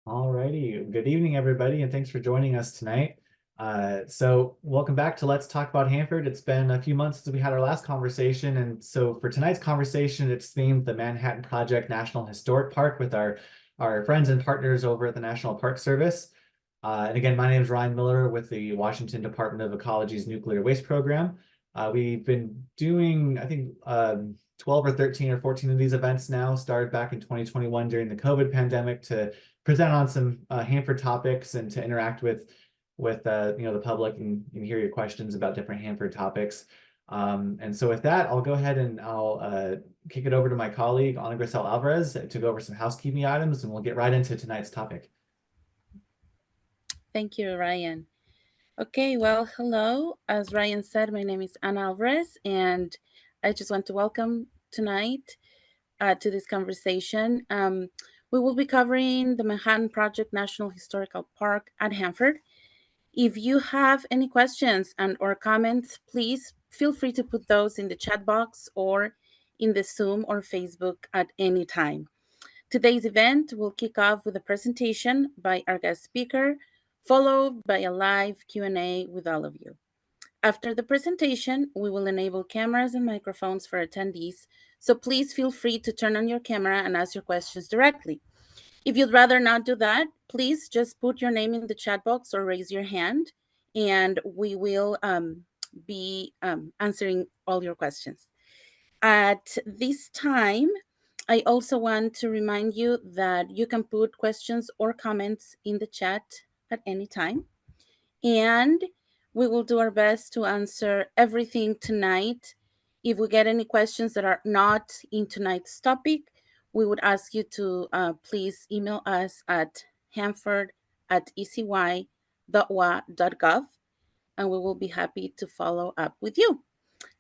All righty. Good evening, everybody, and thanks for joining us tonight. So welcome back to Let's Talk About Hanford. It's been a few months since we had our last conversation, and so for tonight's conversation, it's themed the Manhattan Project National Historic Park with our friends and partners over at the National Park Service. And again, my name is Ryan Miller with the Washington Department of Ecology's Nuclear Waste Program. We've been doing, I think, 12 or 13 or 14 of these events now, started back in 2021 during the COVID pandemic to present on some Hanford topics and to interact with the public and hear your questions about different Hanford topics. And so with that, I'll go ahead and I'll kick it over to my colleague, Ana Grisel Alvarez, to go over some housekeeping items, and we'll get right into tonight's topic. Thank you, Ryan. Okay, well, hello. As Ryan said, my name is Ana Alvarez, and I just want to welcome tonight to this conversation. We will be covering the Manhattan Project National Historical Park at Hanford. If you have any questions and or comments, please feel free to put those in the chat box or in the Zoom or Facebook at any time. Today's event will kick off with a presentation by our guest speaker, followed by a live Q&A with all of you. After the presentation, we will enable cameras and microphones for attendees, so please feel free to turn on your camera and ask your questions directly. If you'd rather not do that, please just put your name in the chat box or raise your hand, and we will be answering all your questions. At this time, I also want to remind you that you can put questions or comments in the chat at any time. And we will do our best to answer everything tonight. If we get any questions that are not in tonight's topic, we would ask you to please email us at hanford@eci.wa.gov, and we will be happy to follow up with you.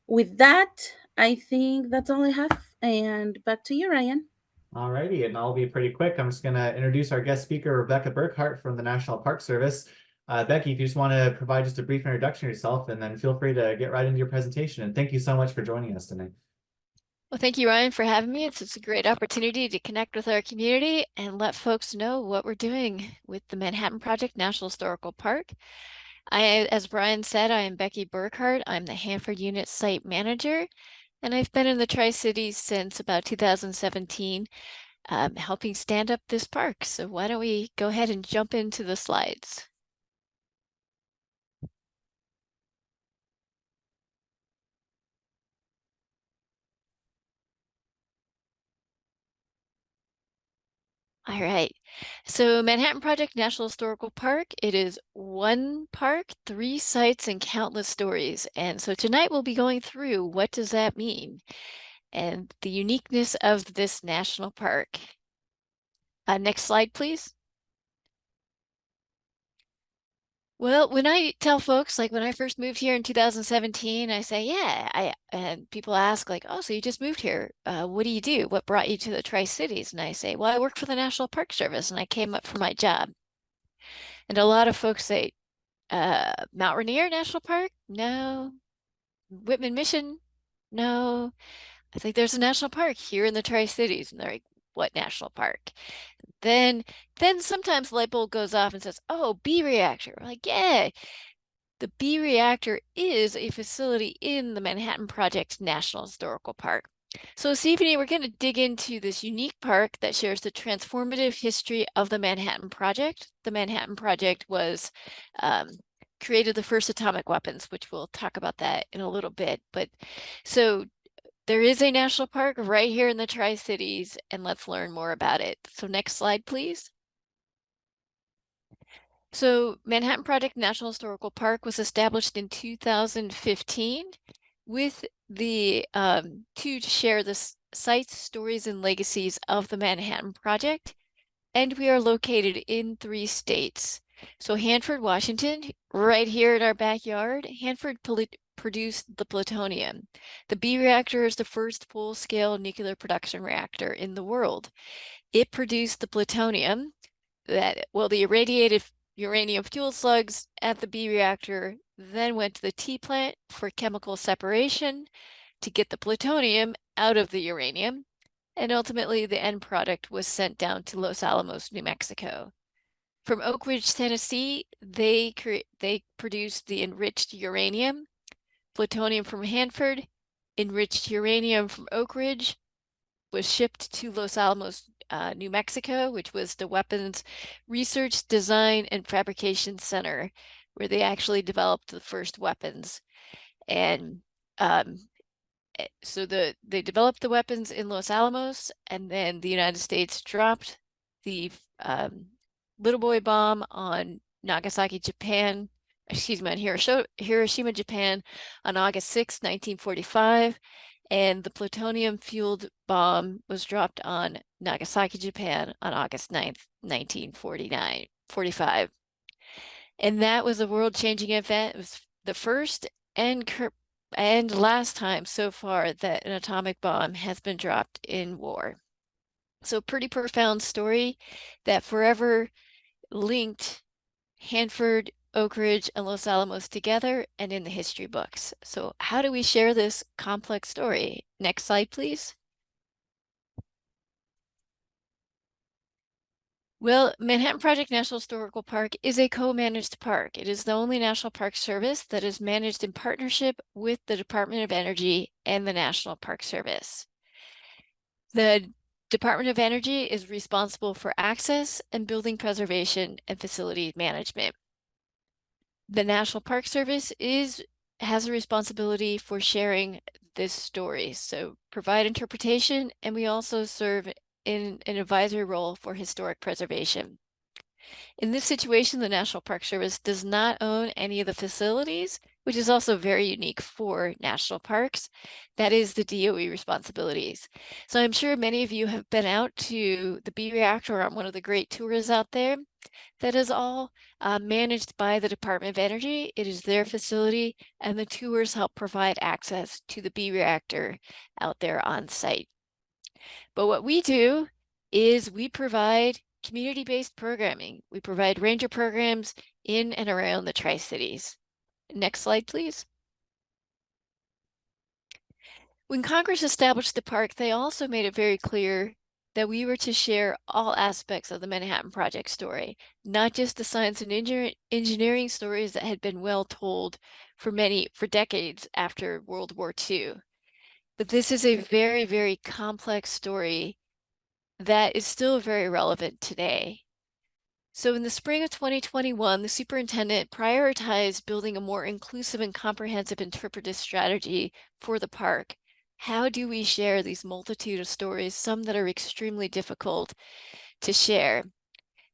With that, I think that's all I have. And back to you, Ryan. All righty, and I'll be pretty quick. I'm just going to introduce our guest speaker, Rebecca Burghart from the National Park Service. Becky, if you just want to provide just a brief introduction of yourself, and then feel free to get right into your presentation. And thank you so much for joining us tonight. Well, thank you, Ryan, for having me. It's a great opportunity to connect with our community and let folks know what we're doing with the Manhattan Project National Historical Park. As Brian said, I am Becky Burghart. I'm the Hanford Unit Site Manager, and I've been in the Tri-Cities since about 2017, helping stand up this park. So why don't we go ahead and jump into the slides. All right. So Manhattan Project National Historical Park, it is one park, 3 sites, and countless stories. And so tonight we'll be going through what does that mean and the uniqueness of this national park. Next slide, please. Well, when I tell folks, like when I first moved here in 2017, I say, yeah, and people ask like, oh, so you just moved here. What do you do? What brought you to the Tri-Cities? And I say, well, I work for the National Park Service and I came up for my job. And a lot of folks say, Mount Rainier National Park? No. Whitman Mission? No. I think there's a national park here in the Tri-Cities. And they're like, what national park? Then sometimes the light bulb goes off and says, oh, B reactor. We're like, yeah, the B reactor is a facility in the Manhattan Project National Historical Park. So this evening, we're going to dig into this unique park that shares the transformative history of the Manhattan Project. The Manhattan Project was created the first atomic weapons, which we'll talk about that in a little bit. But so there is a national park right here in the Tri-Cities, and let's learn more about it. So next slide, please. So Manhattan Project National Historical Park was established in 2015 with the to share the sites, stories, and legacies of the Manhattan Project. And we are located in 3 states. So Hanford, Washington, right here in our backyard. Hanford produced the plutonium. The B reactor is the first full-scale nuclear production reactor in the world. It produced the plutonium that, well, the irradiated uranium fuel slugs at the B reactor then went to the T plant for chemical separation to get the plutonium out of the uranium. And ultimately, the end product was sent down to Los Alamos, New Mexico. From Oak Ridge, Tennessee, they produced the enriched uranium, plutonium from Hanford, enriched uranium from Oak Ridge, was shipped to Los Alamos, New Mexico, which was the Weapons Research, Design, and Fabrication Center, where they actually developed the first weapons. And so they developed the weapons in Los Alamos, and then the United States dropped the little boy bomb on Nagasaki, Japan, excuse me, on Hiroshima, Japan on August 6, 1945. And the plutonium-fueled bomb was dropped on Nagasaki, Japan on August 9th, 1945. And that was a world-changing event. It was the first and last time so far that an atomic bomb has been dropped in war. So pretty profound story that forever linked Hanford, Oak Ridge, and Los Alamos together and in the history books. So how do we share this complex story? Next slide, please. Well, Manhattan Project National Historical Park is a co-managed park. It is the only National Park Service that is managed in partnership with the Department of Energy and the National Park Service. The Department of Energy is responsible for access and building preservation and facility management. The National Park Service has a responsibility for sharing this story, so provide interpretation, and we also serve in an advisory role for historic preservation. In this situation, the National Park Service does not own any of the facilities, which is also very unique for national parks. That is the DOE responsibilities. So I'm sure many of you have been out to the B reactor on one of the great tours out there. That is all managed by the Department of Energy. It is their facility, and the tours help provide access to the B reactor out there on site. But what we do is we provide community-based programming. We provide ranger programs in and around the Tri-Cities. Next slide, please. When Congress established the park, they also made it very clear that we were to share all aspects of the Manhattan Project story, not just the science and engineering stories that had been well told for decades after World War II. But this is a very, very complex story that is still very relevant today. So in the spring of 2021, the superintendent prioritized building a more inclusive and comprehensive interpretive strategy for the park. How do we share these multitude of stories, some that are extremely difficult to share?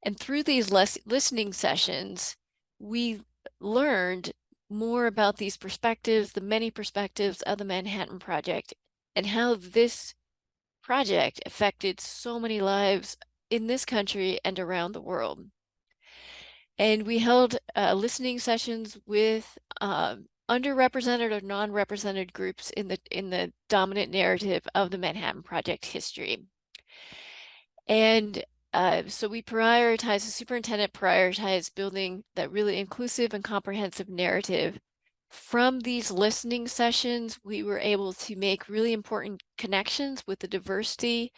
And through these listening sessions, we learned more about these perspectives, the many perspectives of the Manhattan Project, and how this project affected so many lives in this country and around the world. And we held listening sessions with underrepresented or non-represented groups in the dominant narrative of the Manhattan Project history. And so the superintendent prioritized building that really inclusive and comprehensive narrative. From these listening sessions, we were able to make really important connections with the diversity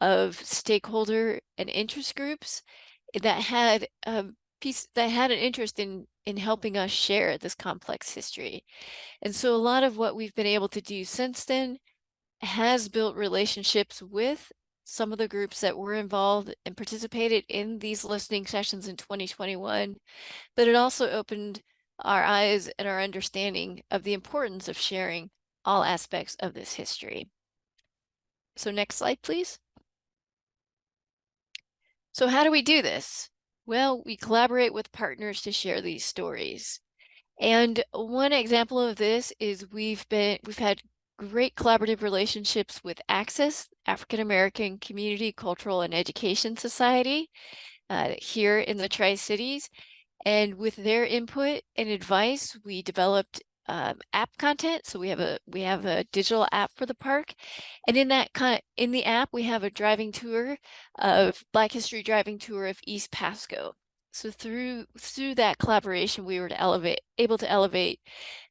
of stakeholder and interest groups that had an interest in helping us share this complex history. And so a lot of what we've been able to do since then has built relationships with some of the groups that were involved and participated in these listening sessions in 2021, but it also opened our eyes and our understanding of the importance of sharing all aspects of this history. So next slide, please. So how do we do this? Well, we collaborate with partners to share these stories. And one example of this is we've had great collaborative relationships with Access, African American Community, Cultural, and Education Society here in the Tri-Cities. And with their input and advice, we developed app content. So we have a digital app for the park, and in the app we have a driving tour of Black History driving tour of East Pasco. So through that collaboration, we were able to elevate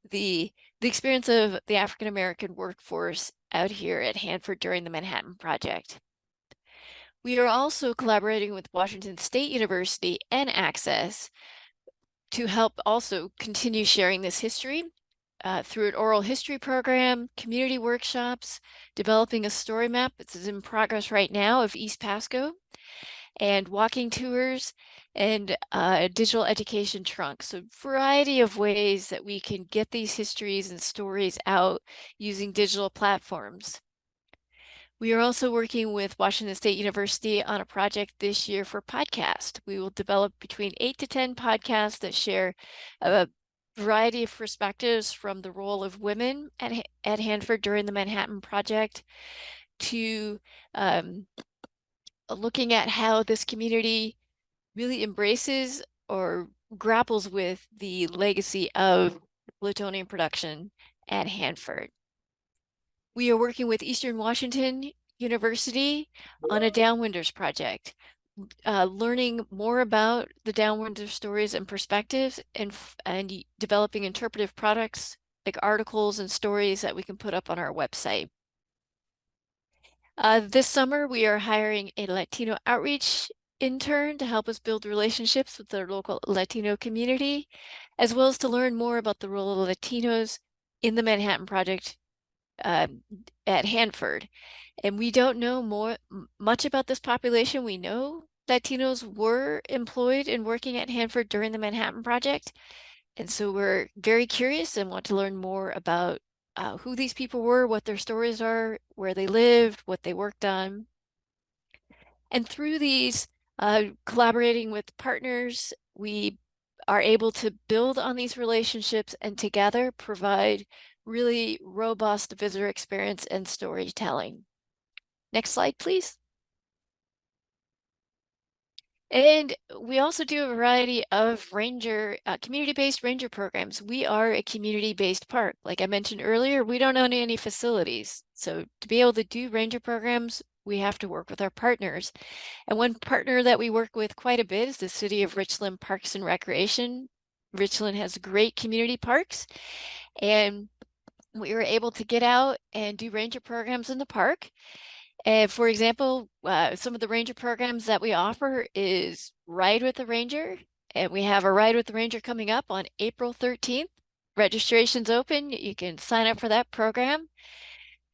the experience of the African American workforce out here at Hanford during the Manhattan Project. We are also collaborating with Washington State University and Access to help also continue sharing this history through an oral history program, community workshops, developing a story map that's in progress right now of East Pasco, and walking tours and digital education trunks. So a variety of ways that we can get these histories and stories out using digital platforms. We are also working with Washington State University on a project this year for podcast. We will develop between 8 to 10 podcasts that share a variety of perspectives from the role of women at Hanford during the Manhattan Project to looking at how this community really embraces or grapples with the legacy of plutonium production at Hanford. We are working with Eastern Washington University on a Downwinders project, learning more about the Downwinders stories and perspectives, and developing interpretive products like articles and stories that we can put up on our website. This summer, we are hiring a Latino outreach intern to help us build relationships with the local Latino community, as well as to learn more about the role of Latinos in the Manhattan Project at Hanford. And we don't know much about this population. We know Latinos were employed and working at Hanford during the Manhattan Project. And so we're very curious and want to learn more about who these people were, what their stories are, where they lived, what they worked on. And through these collaborating with partners, we are able to build on these relationships and together provide really robust visitor experience and storytelling. Next slide, please. And we also do a variety of community-based ranger programs. We are a community-based park. Like I mentioned earlier, we don't own any facilities. So to be able to do ranger programs, we have to work with our partners. And one partner that we work with quite a bit is the City of Richland Parks and Recreation. Richland has great community parks, and we were able to get out and do ranger programs in the park. And for example, some of the ranger programs that we offer is Ride with the Ranger. And we have a Ride with the Ranger coming up on April 13th. Registration's open. You can sign up for that program.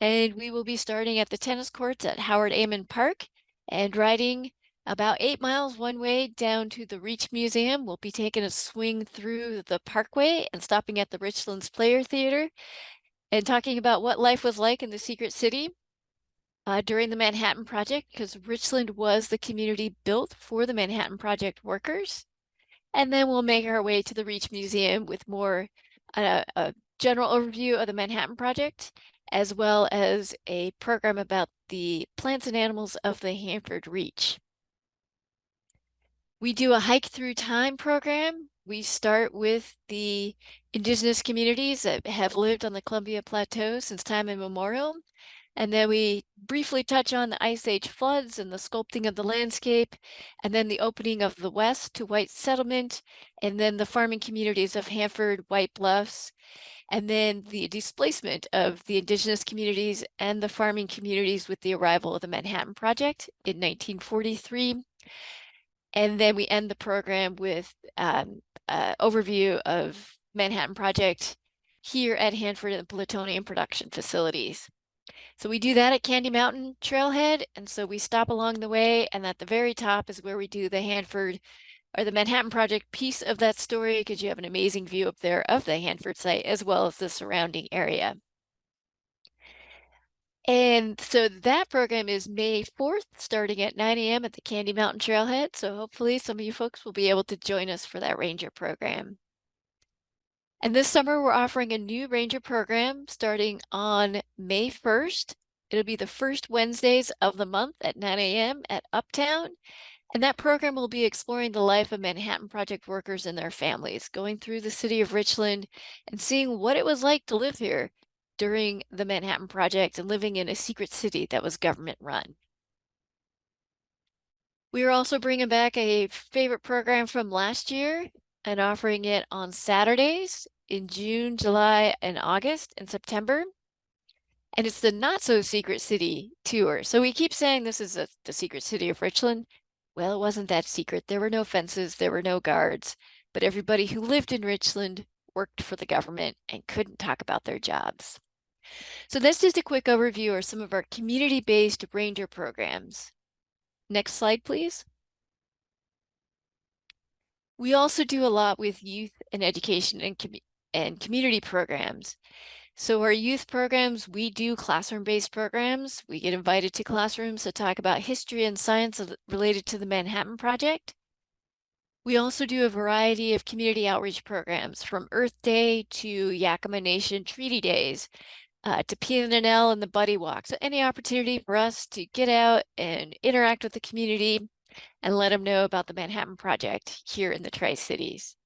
And we will be starting at the tennis courts at Howard Amon Park and riding about 8 miles one way down to the Reach Museum. We'll be taking a swing through the parkway and stopping at the Richlands Player Theater and talking about what life was like in the secret city during the Manhattan Project, because Richland was the community built for the Manhattan Project workers. And then we'll make our way to the Reach Museum with more a general overview of the Manhattan Project, as well as a program about the plants and animals of the Hanford Reach. We do a hike through time program. We start with the indigenous communities that have lived on the Columbia Plateau since time immemorial. And then we briefly touch on the Ice Age floods and the sculpting of the landscape, and then the opening of the West to white settlement, and then the farming communities of Hanford, White Bluffs, and then the displacement of the indigenous communities and the farming communities with the arrival of the Manhattan Project in 1943. And then we end the program with an overview of Manhattan Project here at Hanford and the plutonium production facilities. So we do that at Candy Mountain Trailhead, and so we stop along the way, and at the very top is where we do the Hanford or the Manhattan Project piece of that story, because you have an amazing view up there of the Hanford site as well as the surrounding area. And so that program is May 4th, starting at 9 a.m. at the Candy Mountain Trailhead. So hopefully some of you folks will be able to join us for that ranger program. And this summer, we're offering a new ranger program starting on May 1st. It'll be the first Wednesdays of the month at 9 a.m. at Uptown. And that program will be exploring the life of Manhattan Project workers and their families, going through the city of Richland and seeing what it was like to live here during the Manhattan Project and living in a secret city that was government run. We are also bringing back a favorite program from last year and offering it on Saturdays in June, July, and August and September. And it's the not so secret city tour. So we keep saying this is the secret city of Richland. Well, it wasn't that secret. There were no fences, there were no guards, but everybody who lived in Richland worked for the government and couldn't talk about their jobs. So that's just a quick overview of some of our community-based ranger programs. Next slide, please. We also do a lot with youth and education and community programs. So our youth programs, we do classroom-based programs. We get invited to classrooms to talk about history and science related to the Manhattan Project. We also do a variety of community outreach programs, from Earth Day to Yakima Nation Treaty Days, to PNNL and the Buddy Walk. So any opportunity for us to get out and interact with the community and let them know about the Manhattan Project here in the Tri-Cities.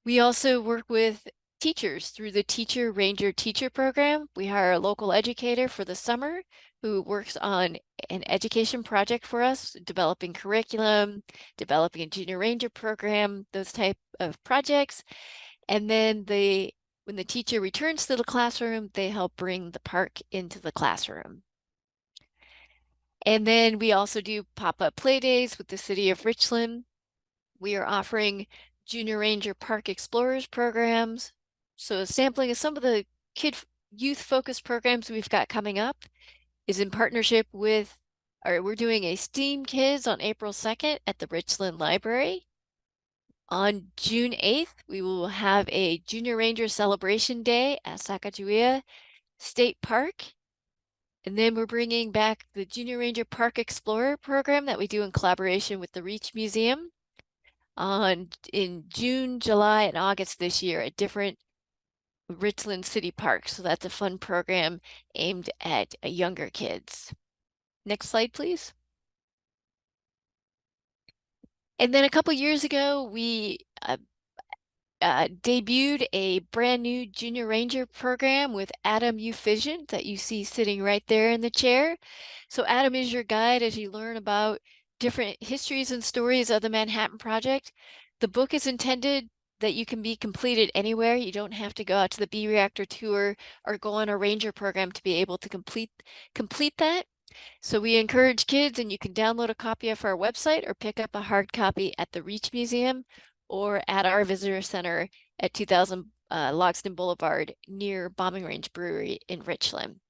We also work with teachers through the Teacher Ranger Teacher Program. We hire a local educator for the summer who works on an education project for us, developing curriculum, developing a Junior Ranger program, those type of projects. And then when the teacher returns to the classroom, they help bring the park into the classroom. And then we also do pop-up play days with the city of Richland. We are offering Junior Ranger Park Explorers programs. So a sampling of some of the youth-focused programs we've got coming up is in partnership with, we're doing a STEAM Kids on April 2nd at the Richland Library. On June 8th, we will have a Junior Ranger Celebration Day at Sacagawea State Park. And then we're bringing back the Junior Ranger Park Explorer program that we do in collaboration with the Reach Museum in June, July, and August this year at different Richland City parks. So that's a fun program aimed at younger kids. Next slide, please. And then a couple years ago, we debuted a brand new Junior Ranger program with Adam Ufizient that you see sitting right there in the chair. So Adam is your guide as you learn about different histories and stories of the Manhattan Project. The book is intended that you can be completed anywhere. You don't have to go out to the B Reactor tour or go on a ranger program to be able to complete that. So we encourage kids, and you can download a copy off our website or pick up a hard copy at the Reach Museum or at our visitor center at 2000 Logston Boulevard near Bombing Range Brewery in Richland.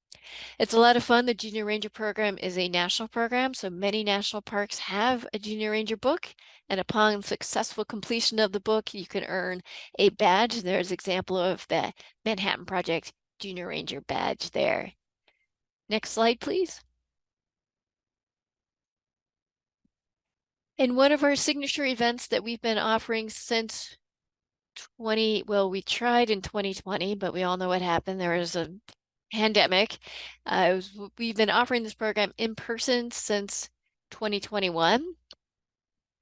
It's a lot of fun. The Junior Ranger program is a national program, so many national parks have a Junior Ranger book, and upon successful completion of the book, you can earn a badge. There's an example of the Manhattan Project Junior Ranger badge there. Next slide, please. And one of our signature events that we've been offering since we tried in 2020, but we all know what happened. There was a pandemic. We've been offering this program in person since 2021,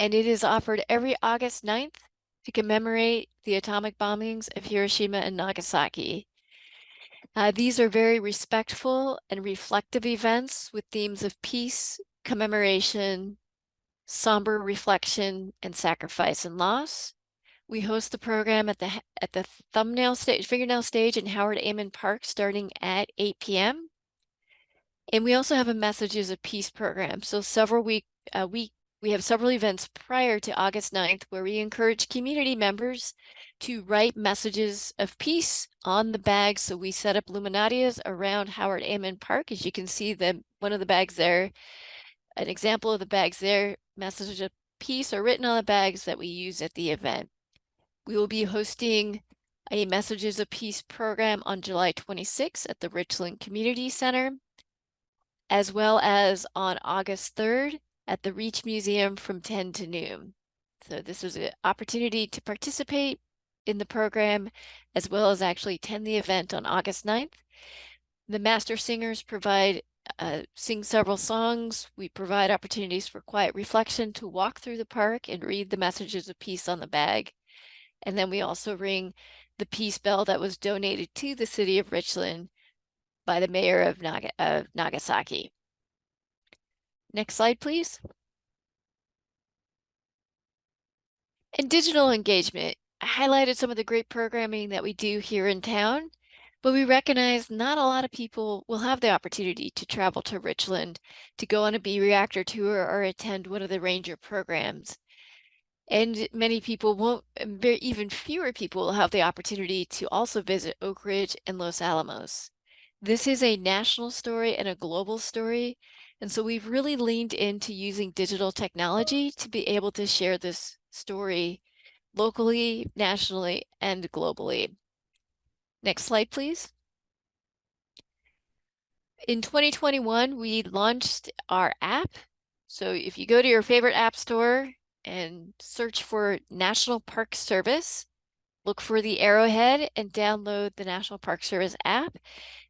and it is offered every August 9th to commemorate the atomic bombings of Hiroshima and Nagasaki. These are very respectful and reflective events with themes of peace, commemoration, somber reflection, and sacrifice and loss. We host the program at the fingernail stage in Howard Ammon Park starting at 8 p.m. And we also have a Messages of Peace program. So we have several events prior to August 9th where we encourage community members to write messages of peace on the bags. So we set up luminarias around Howard Ammon Park. As you can see, one of the bags there, an example of the bags there, messages of peace are written on the bags that we use at the event. We will be hosting a Messages of Peace program on July 26th at the Richland Community Center, as well as on August 3rd at the Reach Museum from 10 to noon. So this is an opportunity to participate in the program, as well as actually attend the event on August 9th. The master singers sing several songs. We provide opportunities for quiet reflection to walk through the park and read the messages of peace on the bag. And then we also ring the peace bell that was donated to the city of Richland by the mayor of Nagasaki. Next slide, please. And digital engagement. I highlighted some of the great programming that we do here in town. But we recognize not a lot of people will have the opportunity to travel to Richland, to go on a B reactor tour or attend one of the ranger programs. And many people won't, even fewer people will have the opportunity to also visit Oak Ridge and Los Alamos. This is a national story and a global story. And so we've really leaned into using digital technology to be able to share this story locally, nationally, and globally. Next slide, please. In 2021, we launched our app. So if you go to your favorite app store and search for National Park Service, look for the arrowhead and download the National Park Service app.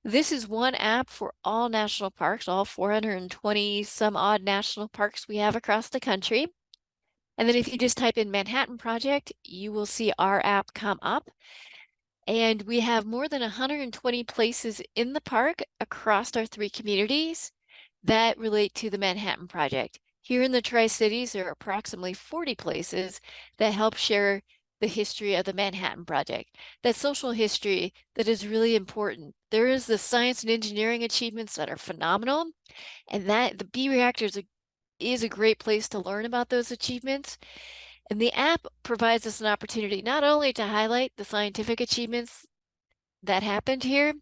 This is one app for all national parks, all 420 some odd national parks we have across the country. And then if you just type in Manhattan Project, you will see our app come up. And we have more than 120 places in the park across our 3 communities that relate to the Manhattan Project. Here in the Tri-Cities, there are approximately 40 places that help share the history of the Manhattan Project. That social history that is really important. There is the science and engineering achievements that are phenomenal, and that the B reactor is a great place to learn about those achievements. And the app provides us an opportunity not only to highlight the scientific achievements that happened here,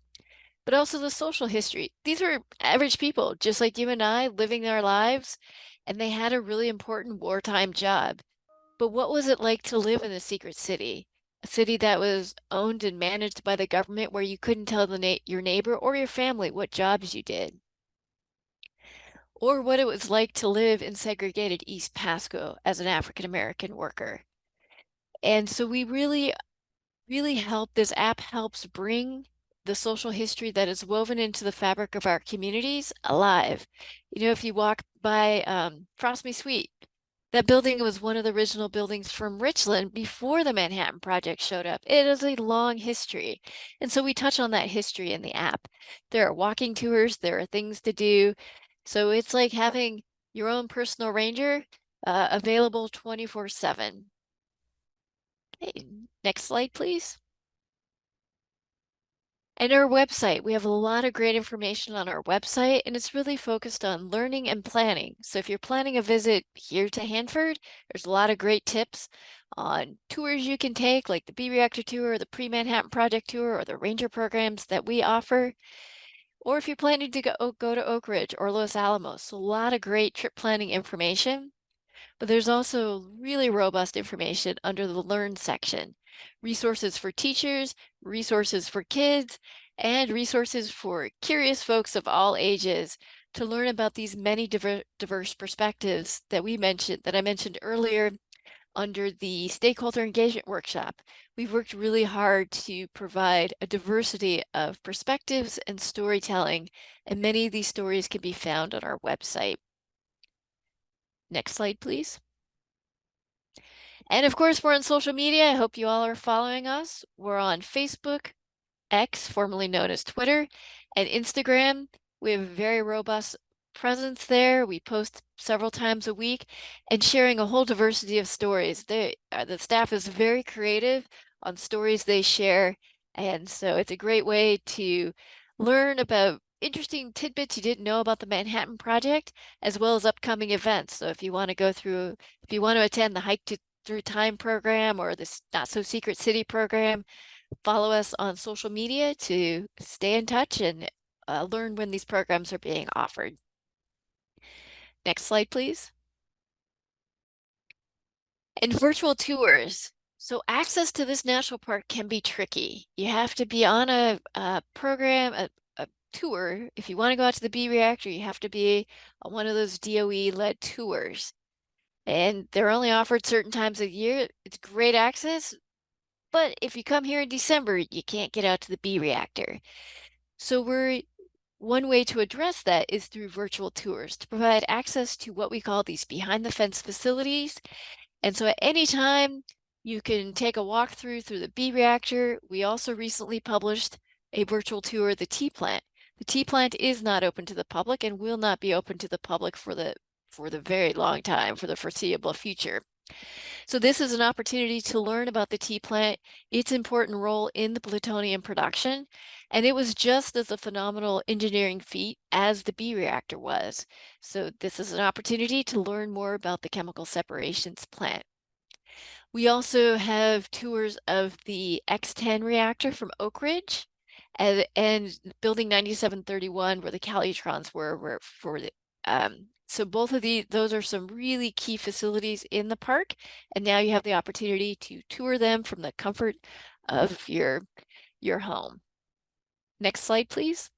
but also the social history. These are average people, just like you and I, living their lives, and they had a really important wartime job. But what was it like to live in a secret city? A city that was owned and managed by the government where you couldn't tell your neighbor or your family what jobs you did. Or what it was like to live in segregated East Pasco as an African American worker. And so we really this app helps bring the social history that is woven into the fabric of our communities alive. You know, if you walk by Frost Me Sweet, that building was one of the original buildings from Richland before the Manhattan Project showed up. It is a long history. And so we touch on that history in the app. There are walking tours, there are things to do. So it's like having your own personal ranger available 24/7. Okay, next slide, please. And our website, we have a lot of great information on our website, and it's really focused on learning and planning. So if you're planning a visit here to Hanford, there's a lot of great tips on tours you can take, like the B Reactor Tour, the Pre-Manhattan Project Tour, or the Ranger programs that we offer. Or if you're planning to go to Oak Ridge or Los Alamos, so a lot of great trip planning information. But there's also really robust information under the Learn section. Resources for teachers, resources for kids, and resources for curious folks of all ages to learn about these many diverse perspectives that I mentioned earlier under the stakeholder engagement workshop. We've worked really hard to provide a diversity of perspectives and storytelling, and many of these stories can be found on our website. Next slide, please. And of course, we're on social media. I hope you all are following us. We're on Facebook, X, formerly known as Twitter, and Instagram. We have a very robust presence there. We post several times a week and sharing a whole diversity of stories. The staff is very creative on stories they share. And so it's a great way to learn about interesting tidbits you didn't know about the Manhattan Project, as well as upcoming events. So if you want to attend the Hike Through Time program or the Not So Secret City program, follow us on social media to stay in touch and learn when these programs are being offered. Next slide, please. And virtual tours. So access to this national park can be tricky. You have to be on a program, a tour. If you want to go out to the B reactor, you have to be on one of those DOE-led tours. And they're only offered certain times of year. It's great access, but if you come here in December, you can't get out to the B reactor. So one way to address that is through virtual tours to provide access to what we call these behind the fence facilities. And so at any time you can take a walkthrough through the B reactor. We also recently published a virtual tour of the T plant. The T plant is not open to the public and will not be open to the public for the very long time, for the foreseeable future. So this is an opportunity to learn about the tea plant, its important role in the plutonium production, and it was just as a phenomenal engineering feat as the B reactor was. So this is an opportunity to learn more about the chemical separations plant. We also have tours of the X-10 reactor from Oak Ridge and Building 9731, where the calutrons were for the, so both of those are some really key facilities in the park, and now you have the opportunity to tour them from the comfort of your home. Next slide, please.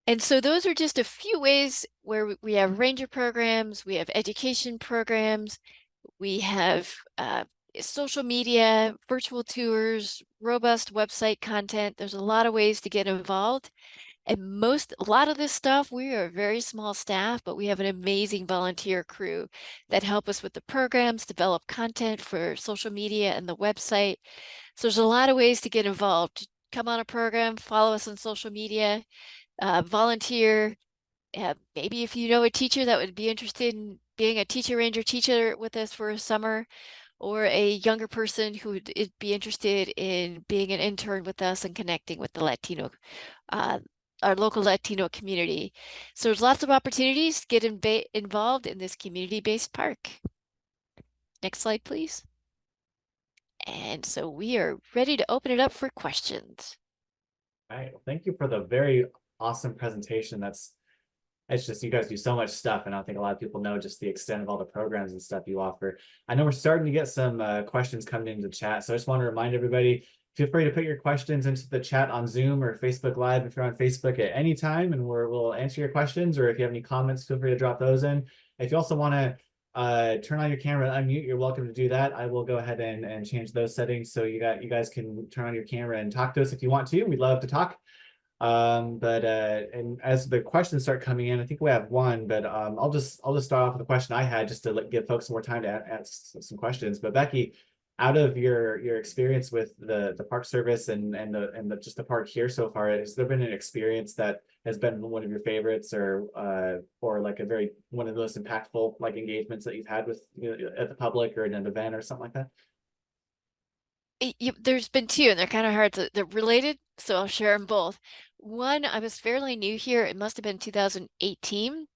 And so those are just a few ways where we have ranger programs, we have education programs, we have social media, virtual tours, robust website content. There's a lot of ways to get involved. And a lot of this stuff, we are a very small staff, but we have an amazing volunteer crew that help us with the programs, develop content for social media and the website. So there's a lot of ways to get involved. Come on a program, follow us on social media, volunteer. Maybe if you know a teacher that would be interested in being a teacher ranger teacher with us for a summer, or a younger person who would be interested in being an intern with us and connecting with the Latino, our local Latino community. So there's lots of opportunities to get involved in this community-based park. Next slide, please. And so we are ready to open it up for questions. All right. Well, thank you for the very awesome presentation. It's just you guys do so much stuff, and I don't think a lot of people know just the extent of all the programs and stuff you offer. I know we're starting to get some questions coming into the chat, so I just want to remind everybody, feel free to put your questions into the chat on Zoom or Facebook Live if you're on Facebook at any time, and we'll answer your questions, or if you have any comments, feel free to drop those in. If you also want to turn on your camera and unmute, you're welcome to do that. I will go ahead and change those settings so you guys can turn on your camera and talk to us if you want to. We'd love to talk. And as the questions start coming in, I think we have one, but I'll just start off with a question I had just to give folks more time to ask some questions. But Becky, out of your experience with the Park Service and just the park here so far, has there been an experience that has been one of your favorites, or like one of the most impactful like engagements that you've had with at the public or in an event or something like that? There's been two, and they're kind of hard they're related, so I'll share them both. One, I was fairly new here. It must have been 2018,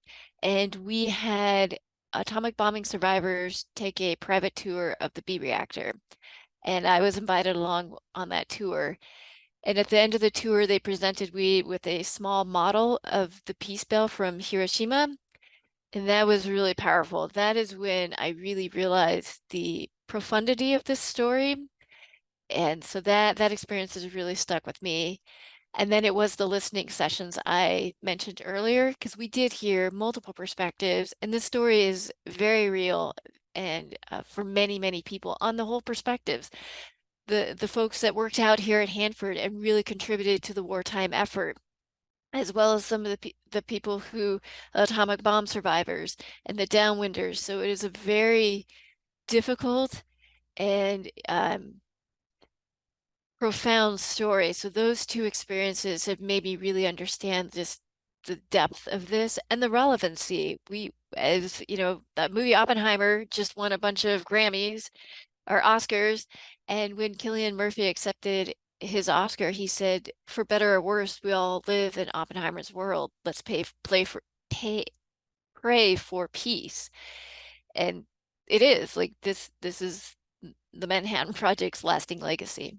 and we had atomic bombing survivors take a private tour of the B reactor, and I was invited along on that tour. And at the end of the tour, they presented me with a small model of the peace bell from Hiroshima, and that was really powerful. That is when I really realized the profundity of this story. And so that experience has really stuck with me. And then it was the listening sessions I mentioned earlier, because we did hear multiple perspectives, and this story is very real and for many, many people on the whole perspectives. The folks that worked out here at Hanford and really contributed to the wartime effort, as well as some of the people who atomic bomb survivors and the downwinders. So it is a very difficult and profound story. So those two experiences have made me really understand the depth of this and the relevancy. As you know, that movie Oppenheimer just won a bunch of Grammys or Oscars, and when Cillian Murphy accepted his Oscar, he said, "For better or worse, we all live in Oppenheimer's world. Let's pray for peace." And it is like this is the Manhattan Project's lasting legacy.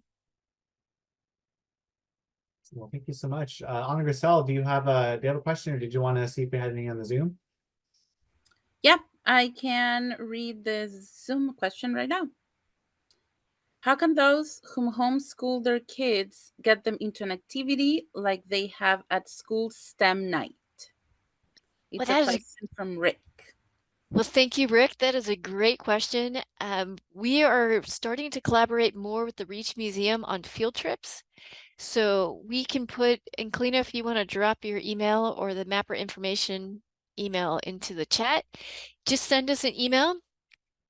Well, thank you so much. Anna Grissel, do you have a question, or did you want to see if we had any on the Zoom? Yep, I can read the Zoom question right now. How can those who homeschool their kids get them into an activity like they have at school STEM night? It's a question from Rick. Well, thank you, Rick. That is a great question. We are starting to collaborate more with the Reach Museum on field trips. So we can and Kalina, if you want to drop your email or the Mapper information email into the chat, just send us an email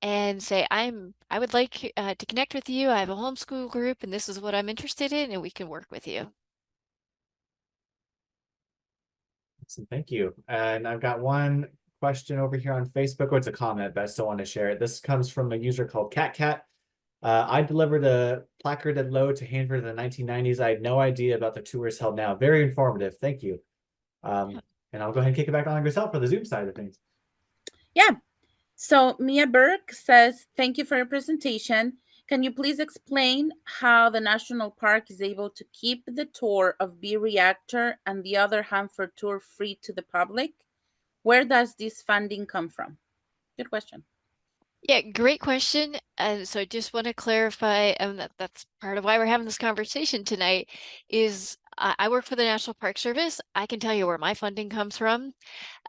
and say, I would like to connect with you. I have a homeschool group and this is what I'm interested in, and we can work with you. Awesome, thank you. And I've got one question over here on Facebook. Oh, it's a comment, but I still want to share it. This comes from a user called CatCat. I delivered a placarded load to Hanford in the 1990s. I had no idea about the tours held now. Very informative. Thank you. And I'll go ahead and kick it back on Grisel for the Zoom side of things. Yeah. So Mia Burke says, thank you for your presentation. Can you please explain how the national park is able to keep the tour of B Reactor and the other Hanford tour free to the public? Where does this funding come from? Good question. Yeah, great question. And so I just want to clarify, and that's part of why we're having this conversation tonight, is I work for the National Park Service. I can tell you where my funding comes from.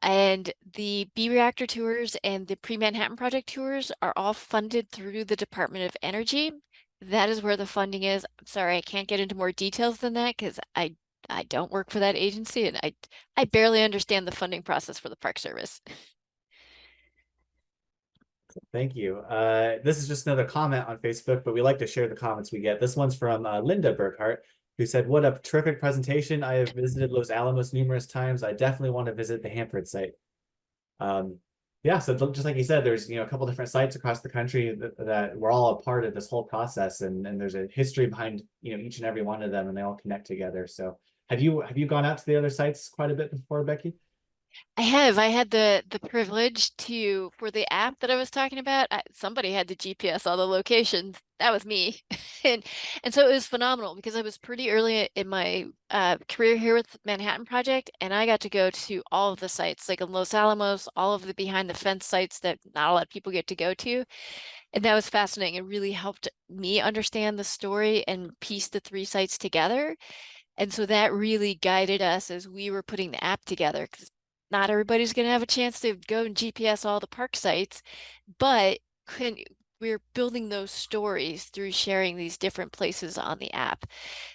And the B Reactor tours and the Pre-Manhattan Project tours are all funded through the Department of Energy. That is where the funding is. I'm sorry, I can't get into more details than that because I don't work for that agency and I barely understand the funding process for the Park Service. Thank you. This is just another comment on Facebook, but we like to share the comments we get. This one's from Linda Burghart, who said, "What a terrific presentation. I have visited Los Alamos numerous times. I definitely want to visit the Hanford site." Yeah, so just like you said, there's a couple different sites across the country that we're all a part of this whole process, and there's a history behind each and every one of them, and they all connect together. So have you gone out to the other sites quite a bit before, Becky? I have. I had the privilege to, for the app that I was talking about, somebody had to GPS all the locations. That was me. And so it was phenomenal because I was pretty early in my career here with Manhattan Project, and I got to go to all of the sites, like in Los Alamos, all of the behind the fence sites that not a lot of people get to go to. And that was fascinating. It really helped me understand the story and piece the three sites together. And so that really guided us as we were putting the app together, because not everybody's going to have a chance to go and GPS all the park sites, but we're building those stories through sharing these different places on the app.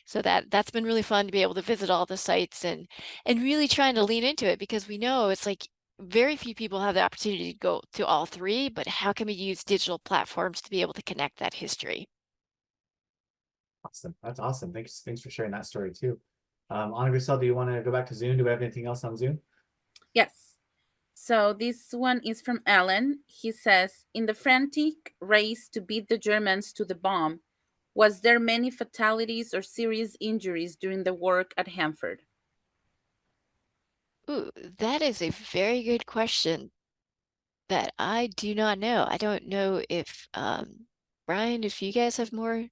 So that's been really fun to be able to visit all the sites and really trying to lean into it, because we know it's like very few people have the opportunity to go to all three, but how can we use digital platforms to be able to connect that history? Awesome. That's awesome. Thanks for sharing that story too. Anna Grisel, do you want to go back to Zoom? Do we have anything else on Zoom? Yes. So this one is from Alan. He says, in the frantic race to beat the Germans to the bomb, was there many fatalities or serious injuries during the work at Hanford? Ooh, that is a very good question that I do not know. I don't know if Brian, if you guys have more,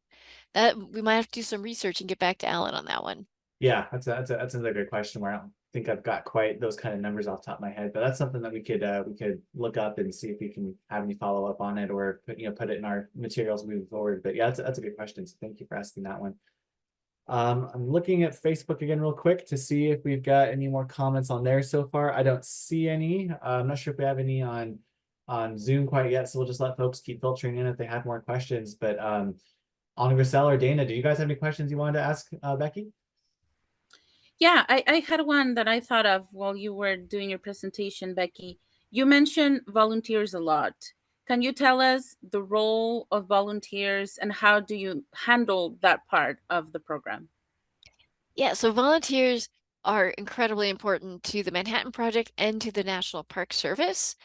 that we might have to do some research and get back to Alan on that one. Yeah, that's another good question where I don't think I've got quite those kind of numbers off the top of my head, but that's something that we could look up and see if we can have any follow up on it or put it in our materials moving forward. But yeah, that's a good question. So thank you for asking that one. I'm looking at Facebook again real quick to see if we've got any more comments on there so far. I don't see any. I'm not sure if we have any on Zoom quite yet, so we'll just let folks keep filtering in if they have more questions. But Anna Grisel or Dana, do you guys have any questions you wanted to ask Becky? Yeah, I had one that I thought of while you were doing your presentation, Becky. You mentioned volunteers a lot. Can you tell us the role of volunteers and how do you handle that part of the program? Yeah, so volunteers are incredibly important to the Manhattan Project and to the National Park Service.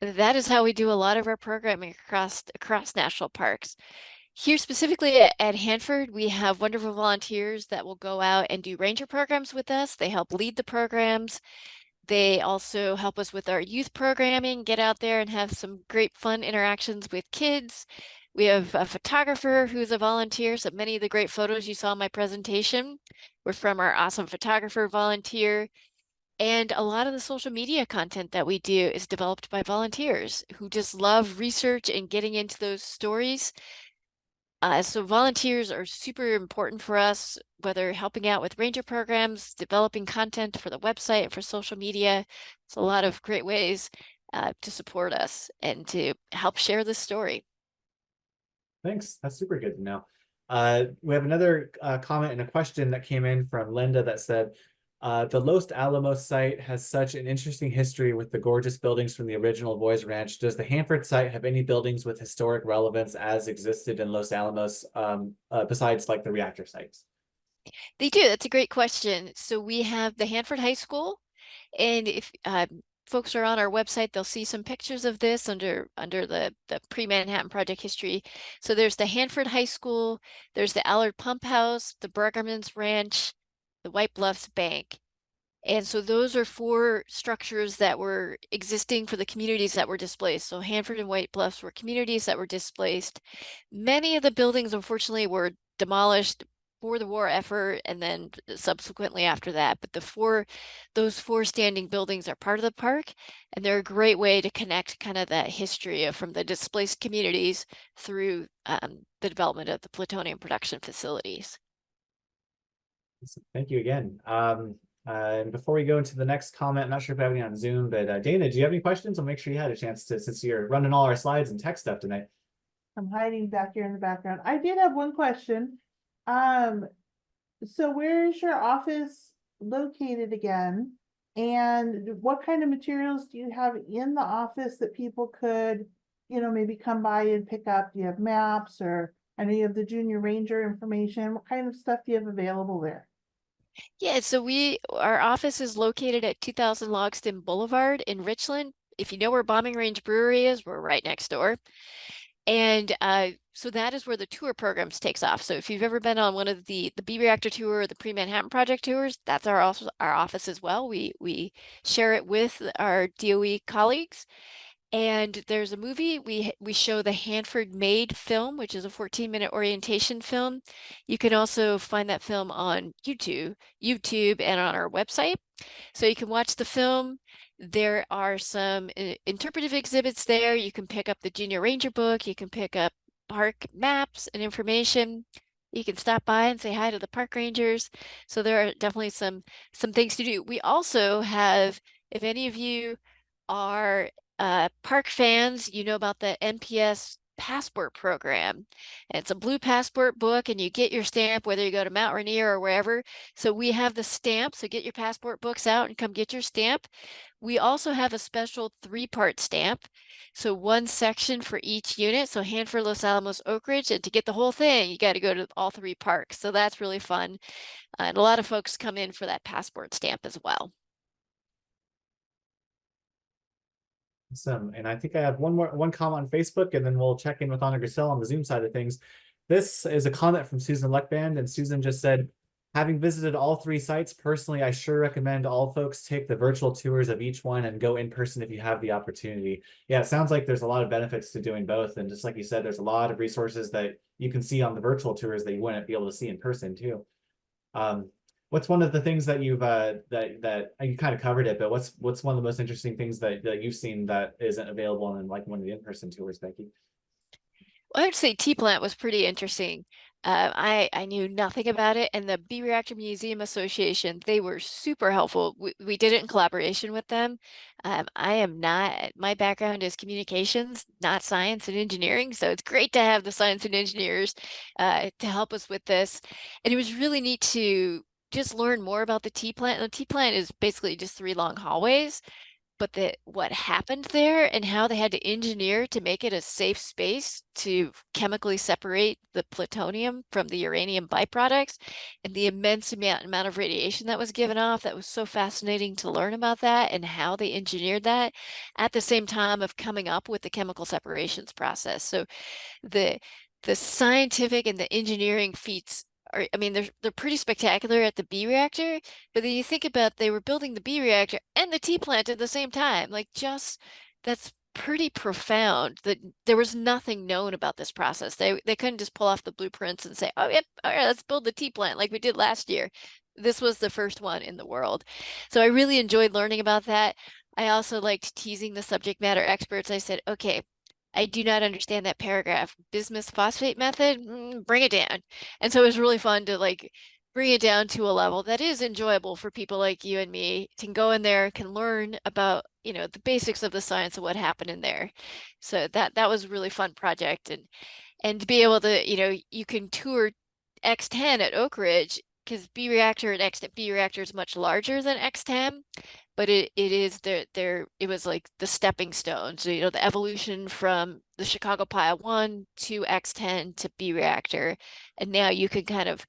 That is how we do a lot of our programming across national parks. Here specifically at Hanford, we have wonderful volunteers that will go out and do ranger programs with us. They help lead the programs. They also help us with our youth programming, get out there and have some great fun interactions with kids. We have a photographer who's a volunteer, so many of the great photos you saw in my presentation were from our awesome photographer volunteer. And a lot of the social media content that we do is developed by volunteers who just love research and getting into those stories. So volunteers are super important for us, whether helping out with ranger programs, developing content for the website and for social media. It's a lot of great ways to support us and to help share this story. Thanks. That's super good to know. We have another comment and a question that came in from Linda that said, the Los Alamos site has such an interesting history with the gorgeous buildings from the original Boys Ranch. Does the Hanford site have any buildings with historic relevance as existed in Los Alamos, besides like the reactor sites? They do. That's a great question. So we have the Hanford High School, and if folks are on our website, they'll see some pictures of this under the pre-Manhattan Project history. So there's the Hanford High School, there's the Allard Pump House, the Bergerman's Ranch, the White Bluffs Bank. And so those are 4 structures that were existing for the communities that were displaced. So Hanford and White Bluffs were communities that were displaced. Many of the buildings, unfortunately, were demolished for the war effort and then subsequently after that. But those 4 standing buildings are part of the park, and they're a great way to connect kind of that history from the displaced communities through the development of the plutonium production facilities. Thank you again. And before we go into the next comment, I'm not sure if we have any on Zoom, but Dana, do you have any questions? I'll make sure you had a chance to, since you're running all our slides and tech stuff tonight. I'm hiding back here in the background. I did have one question. So where is your office located again? And what kind of materials do you have in the office that people could, maybe come by and pick up? Do you have maps, or I know you have the Junior Ranger information? What kind of stuff do you have available there? Yeah, so our office is located at 2000 Logston Boulevard in Richland. If you know where Bombing Range Brewery is, we're right next door. And so that is where the tour programs takes off. So if you've ever been on one of the B reactor tour or the pre-Manhattan Project tours, that's our office as well. We share it with our DOE colleagues. And there's a movie, we show the Hanford Made film, which is a 14-minute orientation film. You can also find that film on YouTube and on our website. So you can watch the film. There are some interpretive exhibits there. You can pick up the Junior Ranger book. You can pick up park maps and information. You can stop by and say hi to the park rangers. So there are definitely some things to do. We also have, if any of you are park fans, you know about the NPS passport program. And it's a blue passport book, and you get your stamp whether you go to Mount Rainier or wherever. So we have the stamp, so get your passport books out and come get your stamp. We also have a special 3-part stamp, so 1 section for each unit. So Hanford, Los Alamos, Oak Ridge, and to get the whole thing, you got to go to all 3 parks. So that's really fun. And a lot of folks come in for that passport stamp as well. Awesome. And I think I have one comment on Facebook, and then we'll check in with Anna Grissel on the Zoom side of things. This is a comment from Susan Leckband, and Susan just said, having visited all 3 sites personally, I sure recommend all folks take the virtual tours of each one and go in person if you have the opportunity. Yeah, it sounds like there's a lot of benefits to doing both. And just like you said, there's a lot of resources that you can see on the virtual tours that you wouldn't be able to see in person too. What's one of the things that you've that you kind of covered it, but what's one of the most interesting things that you've seen that isn't available in like one of the in-person tours, Becky? Well, I would say T-Plant was pretty interesting. I knew nothing about it, and the B Reactor Museum Association, they were super helpful. We did it in collaboration with them. I am not, my background is communications, not science and engineering, so it's great to have the science and engineers to help us with this. And it was really neat to just learn more about the T-Plant. And the T-Plant is basically just 3 long hallways. But what happened there and how they had to engineer to make it a safe space to chemically separate the plutonium from the uranium byproducts, and the immense amount of radiation that was given off. That was so fascinating to learn about that and how they engineered that at the same time of coming up with the chemical separations process. So the scientific and the engineering feats are, I mean, they're pretty spectacular at the B reactor, but then you think about they were building the B reactor and the T plant at the same time. Like, just that's pretty profound that there was nothing known about this process. They couldn't just pull off the blueprints and say, oh yep, all right, let's build the T plant like we did last year. This was the first one in the world. So I really enjoyed learning about that. I also liked teasing the subject matter experts. I said, okay, I do not understand that paragraph. Bismuth phosphate method, bring it down. And so it was really fun to like bring it down to a level that is enjoyable for people like you and me, can go in there, can learn about, the basics of the science of what happened in there. So that was a really fun project. And to be able to, you can tour X10 at Oak Ridge, because B reactor and B reactor is much larger than X10. But it was like the stepping stone. So, the evolution from the Chicago Pile 1 to X10 to B reactor. And now you can kind of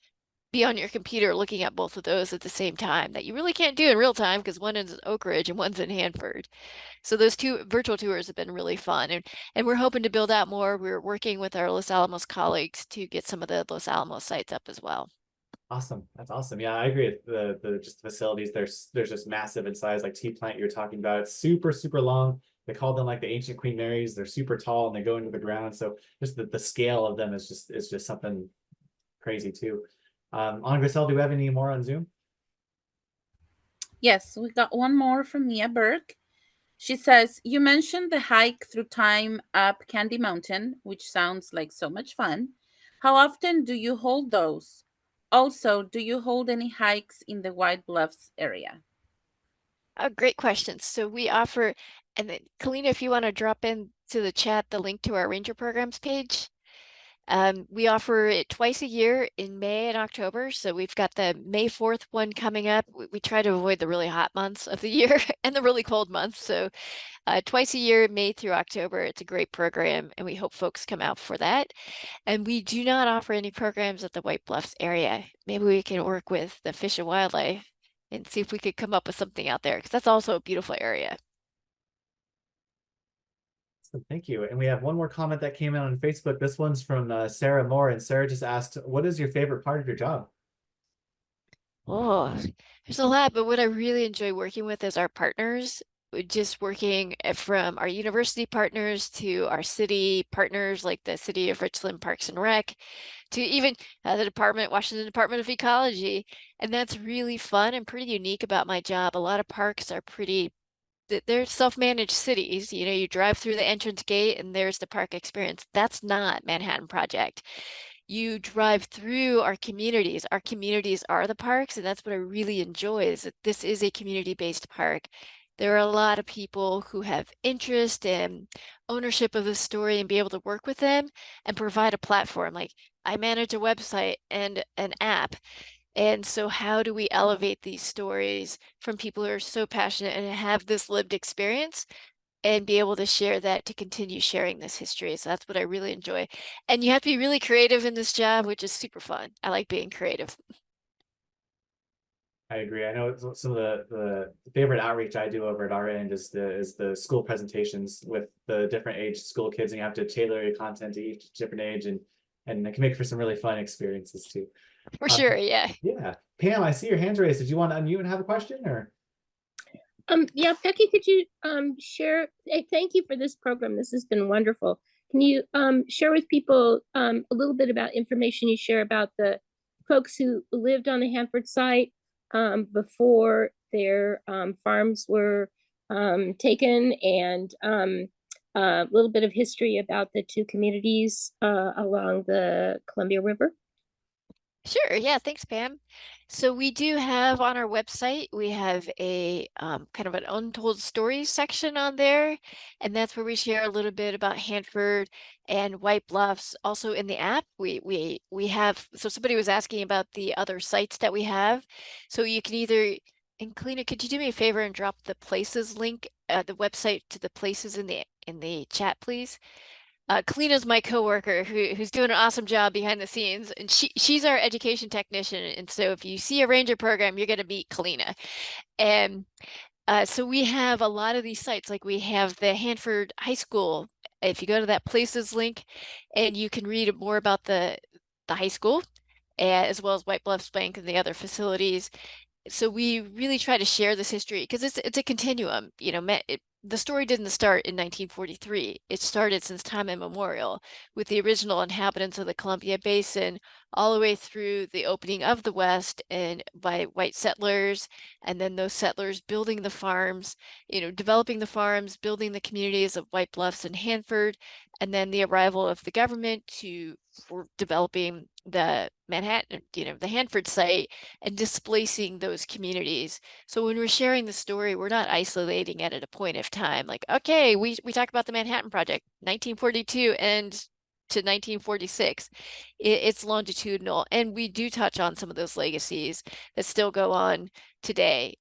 be on your computer looking at both of those at the same time that you really can't do in real time because one is in Oak Ridge and one's in Hanford. So those two virtual tours have been really fun, and we're hoping to build out more. We're working with our Los Alamos colleagues to get some of the Los Alamos sites up as well. Awesome. That's awesome. Yeah, I agree. The just the facilities, there's just massive in size, like T plant you're talking about. It's super, super long. They call them like the ancient Queen Marys. They're super tall and they go into the ground. So just the scale of them is just something crazy too. On Grisel, do we have any more on Zoom? Yes, we got one more from Mia Burke. She says, you mentioned the hike through time up Candy Mountain, which sounds like so much fun. How often do you hold those? Also, do you hold any hikes in the White Bluffs area? Oh, great questions. So we offer, and then Kalina, if you want to drop into the chat the link to our Ranger Programs page. We offer it twice a year in May and October. So we've got the May 4th one coming up. We try to avoid the really hot months of the year and the really cold months. So twice a year, May through October. It's a great program, and we hope folks come out for that. And we do not offer any programs at the White Bluffs area. Maybe we can work with the Fish and Wildlife and see if we could come up with something out there, because that's also a beautiful area. Thank you. And we have one more comment that came in on Facebook. This one's from Sarah Moore, and Sarah just asked, what is your favorite part of your job? Oh, there's a lot, but what I really enjoy working with is our partners. Just working from our university partners to our city partners, like the City of Richland Parks and Rec, to even the Washington Department of Ecology. And that's really fun and pretty unique about my job. A lot of parks are they're self-managed cities. You know, you drive through the entrance gate and there's the park experience. That's not Manhattan Project. You drive through our communities. Our communities are the parks, and that's what I really enjoy, is that this is a community-based park. There are a lot of people who have interest and ownership of the story and be able to work with them and provide a platform. Like, I manage a website and an app. And so how do we elevate these stories from people who are so passionate and have this lived experience and be able to share that to continue sharing this history? So that's what I really enjoy. And you have to be really creative in this job, which is super fun. I like being creative. I agree. I know some of the favorite outreach I do over at our end is the school presentations with the different age school kids, and you have to tailor your content to each different age, and it can make for some really fun experiences too. For sure, yeah. Yeah. Pam, I see your hand raised. Did you want to unmute and have a question, or? Yeah, Becky, could you share? Thank you for this program. This has been wonderful. Can you share with people a little bit about information you share about the folks who lived on the Hanford site before their farms were taken, and a little bit of history about the two communities along the Columbia River? Sure. Yeah. Thanks, Pam. So we do have on our website, we have a kind of an untold stories section on there. And that's where we share a little bit about Hanford and White Bluffs. Also in the app, we have, so somebody was asking about the other sites that we have. So you can either, and Kalina, could you do me a favor and drop the places link, the website to the places in the chat, please? Kalina's my coworker who's doing an awesome job behind the scenes, and she's our education technician. And so if you see a ranger program, you're going to meet Kalina. And so we have a lot of these sites, like we have the Hanford High School. If you go to that places link, and you can read more about the high school, as well as White Bluffs Bank and the other facilities. So we really try to share this history because it's a continuum. You know, the story didn't start in 1943. It started since time immemorial with the original inhabitants of the Columbia Basin, all the way through the opening of the West and by white settlers, and then those settlers building the farms, you know, developing the farms, building the communities of White Bluffs and Hanford, and then the arrival of the government for developing the Manhattan, you know, the Hanford site, and displacing those communities. So when we're sharing the story, we're not isolating it at a point of time. Like, okay, we talk about the Manhattan Project, 1942 and to 1946. It's longitudinal, and we do touch on some of those legacies that still go on today.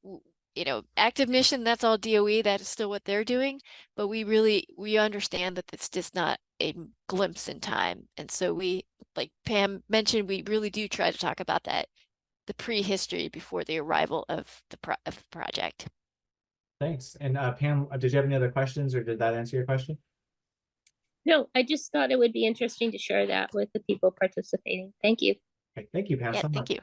active mission, that's all DOE, that is still what they're doing, but we understand that it's just not a glimpse in time. And so we, like Pam mentioned, we really do try to talk about that, the prehistory before the arrival of the project. Thanks. And Pam, did you have any other questions, or did that answer your question? No, I just thought it would be interesting to share that with the people participating. Thank you. Okay, thank you, Pam, Yeah, so much. thank you.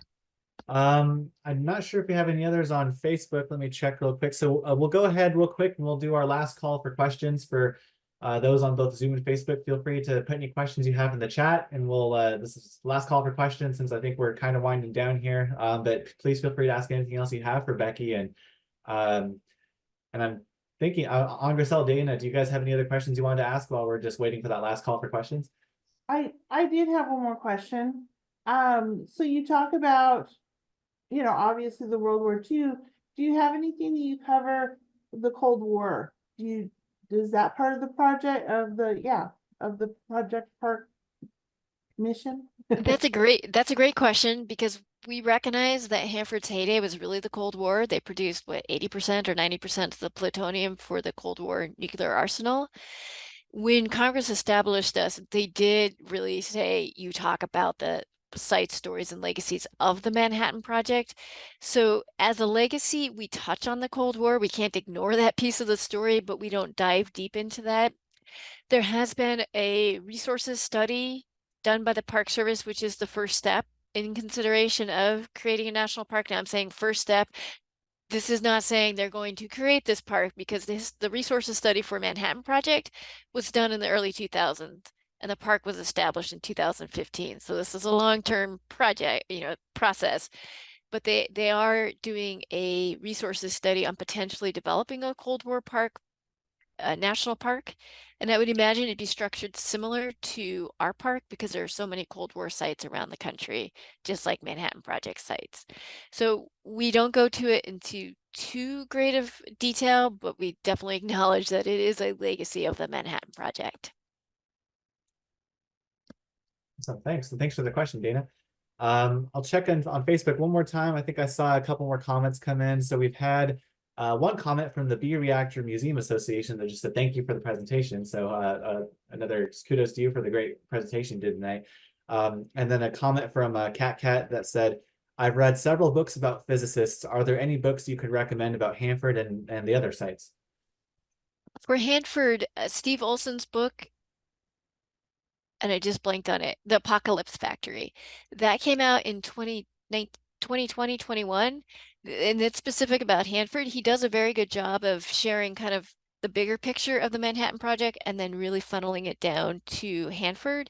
I'm not sure if we have any others on Facebook. Let me check real quick. So we'll go ahead real quick and we'll do our last call for questions for those on both Zoom and Facebook. Feel free to put any questions you have in the chat, and we'll this is last call for questions since I think we're kind of winding down here. But please feel free to ask anything else you have for Becky, and I'm thinking on Grisel, Dana, do you guys have any other questions you wanted to ask while we're just waiting for that last call for questions? I did have one more question. So you talk about, obviously the World War II. Do you have anything that you cover the Cold War? Does that part of the project of the Project Park mission? That's a great question, because we recognize that Hanford's heyday was really the Cold War. They produced 80% or 90% of the plutonium for the Cold War nuclear arsenal. When Congress established us, they did really say, you talk about the sites, stories, and legacies of the Manhattan Project. So as a legacy, we touch on the Cold War. We can't ignore that piece of the story, but we don't dive deep into that. There has been a resources study done by the Park Service, which is the first step in consideration of creating a national park. Now I'm saying first step. This is not saying they're going to create this park, because the resources study for Manhattan Project was done in the early 2000s, and the park was established in 2015. So this is a long-term project, process. But they are doing a resources study on potentially developing a Cold War park, a national park. And I would imagine it'd be structured similar to our park, because there are so many Cold War sites around the country, just like Manhattan Project sites. So we don't go to it into too great of detail, but we definitely acknowledge that it is a legacy of the Manhattan Project. So thanks for the question, Dana. I'll check in on Facebook one more time. I think I saw a couple more comments come in. So we've had one comment from the B-Reactor Museum Association that just said thank you for the presentation. So another kudos to you for the great presentation you did tonight. And then a comment from Cat that said, I've read several books about physicists. Are there any books you could recommend about Hanford and the other sites? For Hanford, Steve Olson's book, and I just blanked on it, The Apocalypse Factory, that came out in 2020, 21, and it's specific about Hanford. He does a very good job of sharing kind of the bigger picture of the Manhattan Project and then really funneling it down to Hanford.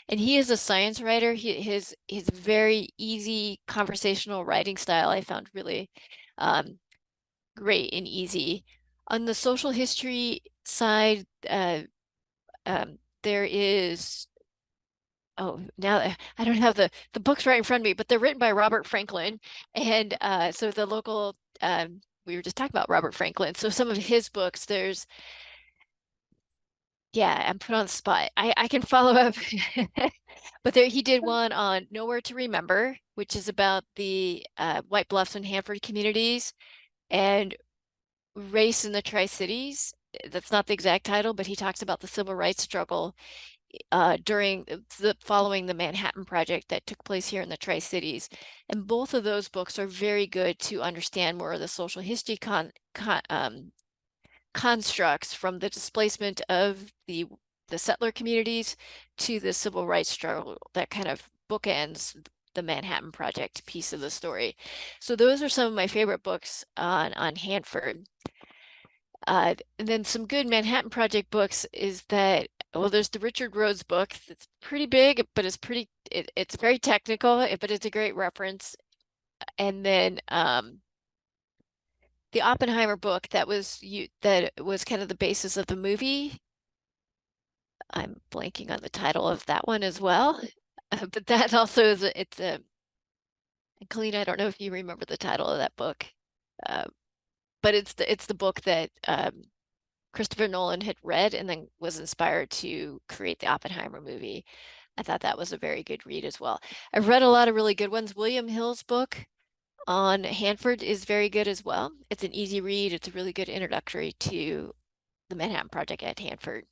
And he is a science writer. His very easy conversational writing style I found really great and easy. On the social history side, there is, now I don't have the books right in front of me, but they're written by Robert Franklin. And so the local, we were just talking about Robert Franklin. So some of his books, I'm put on the spot. I can follow up. But he did one on Nowhere to Remember, which is about the White Bluffs and Hanford communities, and Race in the Tri-Cities. That's not the exact title, but he talks about the civil rights struggle following the Manhattan Project that took place here in the Tri-Cities. And both of those books are very good to understand more of the social history constructs, from the displacement of the settler communities to the civil rights struggle that kind of bookends the Manhattan Project piece of the story. So those are some of my favorite books on Hanford. And then some good Manhattan Project books is that, well, there's the Richard Rhodes book that's pretty big, but it's very technical, but it's a great reference. And then the Oppenheimer book that was kind of the basis of the movie. I'm blanking on the title of that one as well, but that also is Colleen, I don't know if you remember the title of that book, but it's the book that Christopher Nolan had read and then was inspired to create the Oppenheimer movie. I thought that was a very good read as well. I've read a lot of really good ones. William Hill's book on Hanford is very good as well. It's an easy read. It's a really good introductory to the Manhattan Project at Hanford.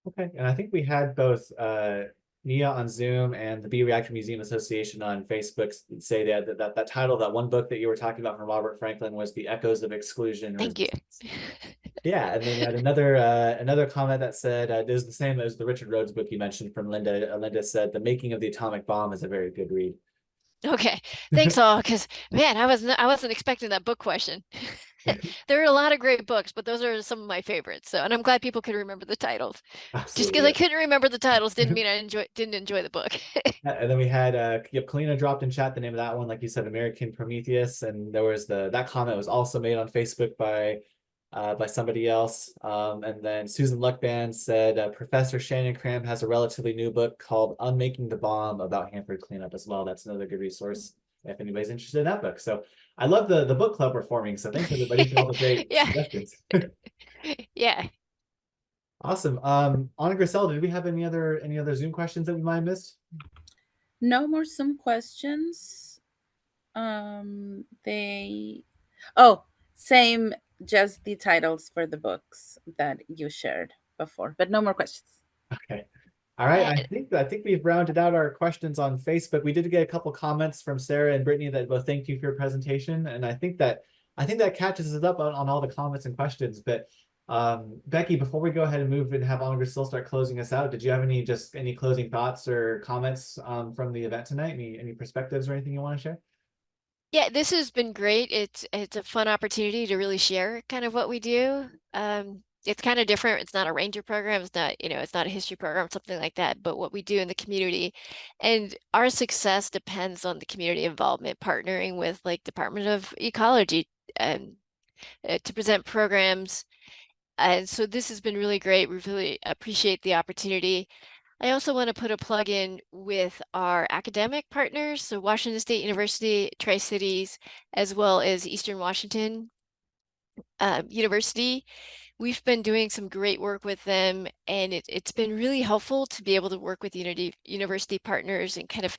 Okay, and I think we had both Nia on Zoom and the B Reactor Museum Association on Facebook say that title, that one book that you were talking about from Robert Franklin, was The Echoes of Exclusion and Thank you. Yeah, and then we had another comment that said it was the same as the Richard Rhodes book you mentioned from Linda. Linda said The Making of the Atomic Bomb is a very good read. Okay, thanks all, because man, I wasn't expecting that book question. There are a lot of great books, but those are some of my favorites. So, and I'm glad people could remember the titles. Just because Absolutely. I couldn't remember the titles didn't mean I didn't enjoy the book. And then we had Kalina dropped in chat the name of that one, like you said, American Prometheus, and there was that comment was also made on Facebook by somebody else. And then Susan Luckband said Professor Shannon Cram has a relatively new book called Unmaking the Bomb about Hanford cleanup as well. That's another good resource if anybody's interested in that book. So I love the book club we're forming. So thanks everybody for all the great Yeah. suggestions. Yeah. Awesome. Anna Grissel, did we have any other Zoom questions that we might have missed? No more Zoom questions. Same, just the titles for the books that you shared before, but no more questions. Okay. All right. I think we've rounded out our questions on Facebook. We did get a couple comments from Sarah and Brittany that both thank you for your presentation. And I think that catches us up on all the comments and questions. But Becky, before we go ahead and move and have Anna Grissel start closing us out, did you have any closing thoughts or comments from the event tonight? Any perspectives or anything you want to share? Yeah, this has been great. It's a fun opportunity to really share kind of what we do. It's kind of different. It's not a ranger program. It's not, it's not a history program, something like that, but what we do in the community. And our success depends on the community involvement, partnering with like Department of Ecology to present programs. And so this has been really great. We really appreciate the opportunity. I also want to put a plug in with our academic partners, so Washington State University, Tri-Cities, as well as Eastern Washington University. We've been doing some great work with them, and it's been really helpful to be able to work with university partners and kind of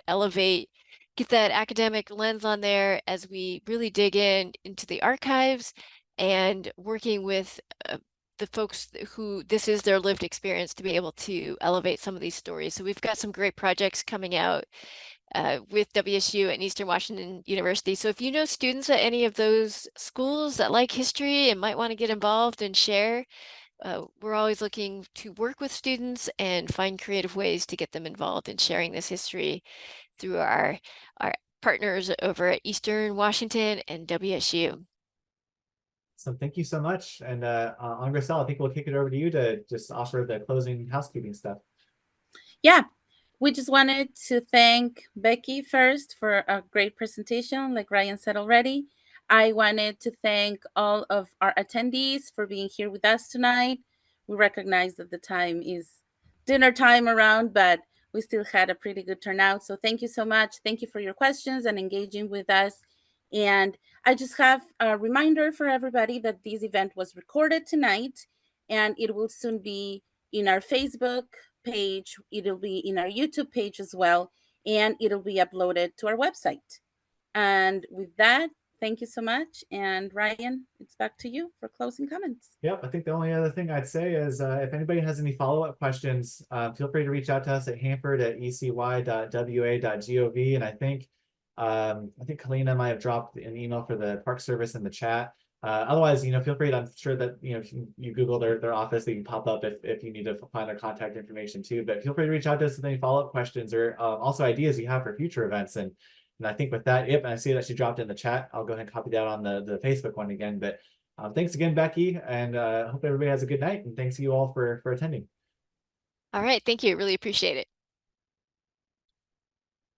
get that academic lens on there as we really dig into the archives and working with the folks who this is their lived experience to be able to elevate some of these stories. So we've got some great projects coming out with WSU and Eastern Washington University. So if you know students at any of those schools that like history and might want to get involved and share, we're always looking to work with students and find creative ways to get them involved in sharing this history through our partners over at Eastern Washington and WSU. So thank you so much. And Anna Grissel, I think we'll kick it over to you to just offer the closing housekeeping stuff. Yeah, we just wanted to thank Becky first for a great presentation, like Ryan said already. I wanted to thank all of our attendees for being here with us tonight. We recognize that the time is dinner time around, but we still had a pretty good turnout. So thank you so much. Thank you for your questions and engaging with us. And I just have a reminder for everybody that this event was recorded tonight, and it will soon be in our Facebook page. It'll be in our YouTube page as well, and it'll be uploaded to our website. And with that, thank you so much. And Ryan, it's back to you for closing comments. Yep, I think the only other thing I'd say is if anybody has any follow-up questions, feel free to reach out to us at hanford@ecy.wa.gov. And I think Kalina might have dropped an email for the Park Service in the chat. Otherwise, feel free to, I'm sure that, if you Google their office, they can pop up if you need to find their contact information too. But feel free to reach out to us with any follow-up questions or also ideas you have for future events. And I think with that, and I see that she dropped it in the chat. I'll go ahead and copy that on the Facebook one again. But thanks again, Becky, and hope everybody has a good night. And thanks to you all for attending. All right, thank you. Really appreciate it.